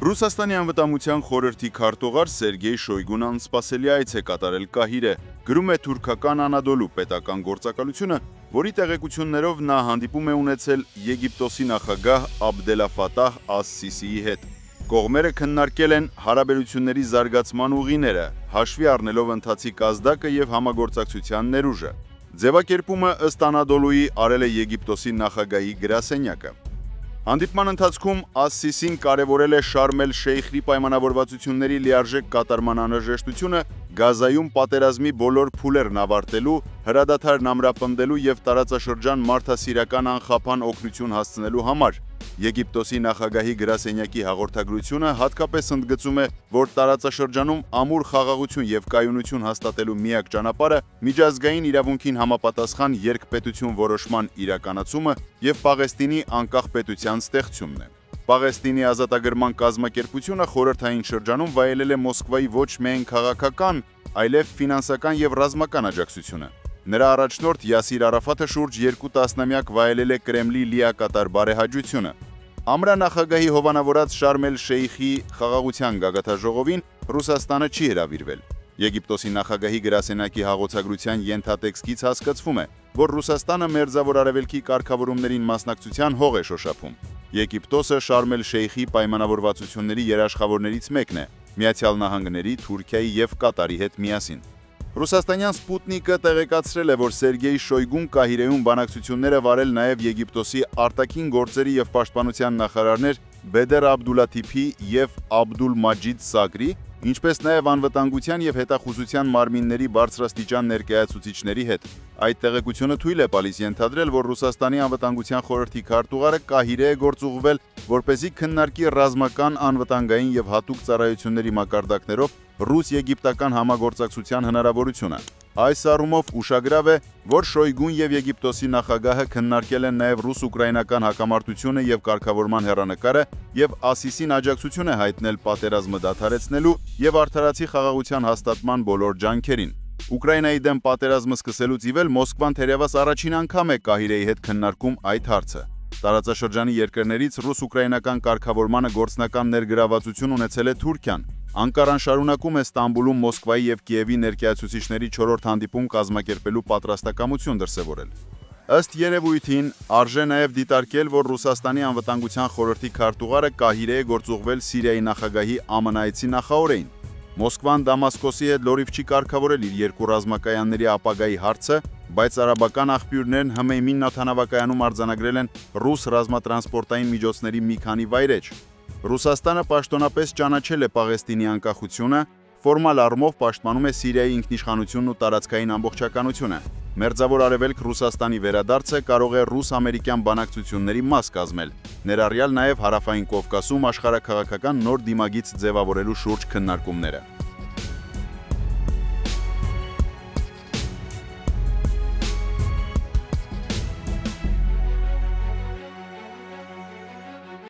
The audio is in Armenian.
Ռուսաստանի անվտանգության խորհրդի քարտուղար Սերգեյ Շոյգուն անսպասելի այց է կատարել Կահիրե, գրում է թուրքական Անադոլու պետական գործակալությունը, որի տեղեկություններով նա հանդիպում է ունեցել Եգիպտոսի նախագահ Աբդելֆաթահ Աս-Սիսիի հետ։ Կողմերը քննարկել են հարաբերությունների զարգացման ուղիները, հաշվի առնելով ընթացիկ ազդակը եւ համագործակցության ներուժը։ Ձևակերպումը ըստ Անադոլուի արել է Եգիպտոսի նախագահի գրասենյակը։ Հանդիպման ընթացքում Աս-Սիսին կարևորել է Շարմ էլ-Շեյխի պայմանավորվածությունների լիարժեք կատարման անհրաժեշտությունը Գազայում պատերազմի բոլոր փուլերն ավարտելու, հրադադարն ամրապնդելու եւ տարածաշրջան մարդասիրական անխափան օգնություն հասցնելու համար։ Եգիպտոսի նախագահի գրասենյակի հաղորդագրությունը հատկապես ընդգծում է, որ տարածաշրջանում ամուր խաղաղություն եւ կայունություն հաստատելու միակ ճանապարհը միջազգային իրավունքին համապատասխան երկպետություն որոշման իրականացումը եւ Պաղեստինի անկախ պետության ստեղծումն է։ Պաղեստինի ազատագրման կազմակերպությունը խորհրդային շրջանում վայելել է Մոսկվայի ոչ միայն քաղաքական, այլև ֆինանսական եւ ռազմական աջակցությունը։ Նրա առաջնորդ Յասիր Արաֆաթը շուրջ 2 տասնամյակ վայելել է Կրեմլի լիակատար բարեհաջությունը։ Ամրա նախագահի հովանավորած Շարմ էլ-Շեյխի խաղաղության գագաթաժողովին Ռուսաստանը չի հրավիրվել։ Եգիպտոսի նախագահի գրասենյակի հաղորդագրության ենթատեքստից հասկացվում է, որ Ռուսաստանը Մերձավոր Արևելքի կարգավորումներին մասնակցության հող է շոշափում։ Եգիպտոսը Շարմ էլ-Շեյխի պայմանավորվածությունների երաշխավորներից մեկն է, Միացյալ Նահանգների, Թուրքիայի եւ Կատարի հետ միասին։ Ռուսաստանյան Սպուտնիկը տեղեկացրել է, որ Սերգեյ Շոյգուն Կահիրեում բանակցություններ է վարել նաև Եգիպտոսի արտաքին գործերի եւ պաշտպանության նախարարներ Բեդեր Աբդուլաթիփի եւ Աբդուլ Մաջիդ Սագրի, ինչպես նաև անվտանգության եւ հետախուզության մարմինների բարձրաստիճան ներկայացուցիչների հետ։ Այդ տեղեկությունը թույլ է տալիս ենթադրել, որ Ռուսաստանի անվտանգության խորհրդի քարտուղարը Կահիրե է գործուղվել, որպեսզի քննարկի ռազմական, անվտանգային եւ հատուկ ծառայությունների մակարդակներով ռուս-եգիպտական համագործակցության հնարավորությունը։ Այս առումով ուշագրավ է, որ Շոյգուն եւ Եգիպտոսի նախագահը քննարկել են նաև ռուս-ուկրաինական հակամարտությունը եւ կարգավորման հեռանկարը եւ Աս-Սիսին աջակցություն է հայտնել պատերազմը դադարեցնելու եւ արդարացի խաղաղության հաստատման բոլոր ջանքերին։ Ուկրաինայի դեմ պատերազմը սկսելուց ի վեր Մոսկվան թերևս առաջին անգամ է Կահիրեի հետ քննարկում այդ հարցը։ Տարածաշրջանի երկրներից ռուս-ուկրաինական կարգավորմանը գործնական ներգրավվածություն ունեցել է Թուրքիան։ Անկարան շարունակում է Ստամբուլում Մոսկվայի եւ Կիևի ներկայացուցիչների 4-րդ հանդիպում կազմակերպելու պատրաստակամություն դրսևորել։ Ըստ երևույթին, արժե նաև դիտարկել, որ Ռուսաստանի անվտանգության խորհրդի քարտուղարը Կահիրե է գործուղվել Սիրիայի նախագահի ԱՄՆ-այցի նախօրեին։ Մոսկվան Դամասկոսի հետ լրիվ չի կարգավորել իր երկու ռազմակայանների ապագայի հարցը, բայց արաբական աղբյուրներն Հմեյմին նավթավակայանում արձանագրել են ռուս ռազմատրանսպորտային միջոցների մի քանի վայրեջ։ Ռուսաստանը պաշտոնապես ճանաչել է Պաղեստինի անկախությունը, ֆորմալ առումով պաշտպանում է Սիրիայի ինքնիշխանությունն ու տարածքային ամբողջականությունը։ Մերձավոր Արևելք Ռուսաստանի վերադարձը կարող է ռուս-ամերիկյան բանակցությունների մաս կազմել, ներառյալ նաև Հարավային Կովկասում աշխարհաքաղաքական նոր դիմագիծ ձևավորելու շուրջ քննարկումները։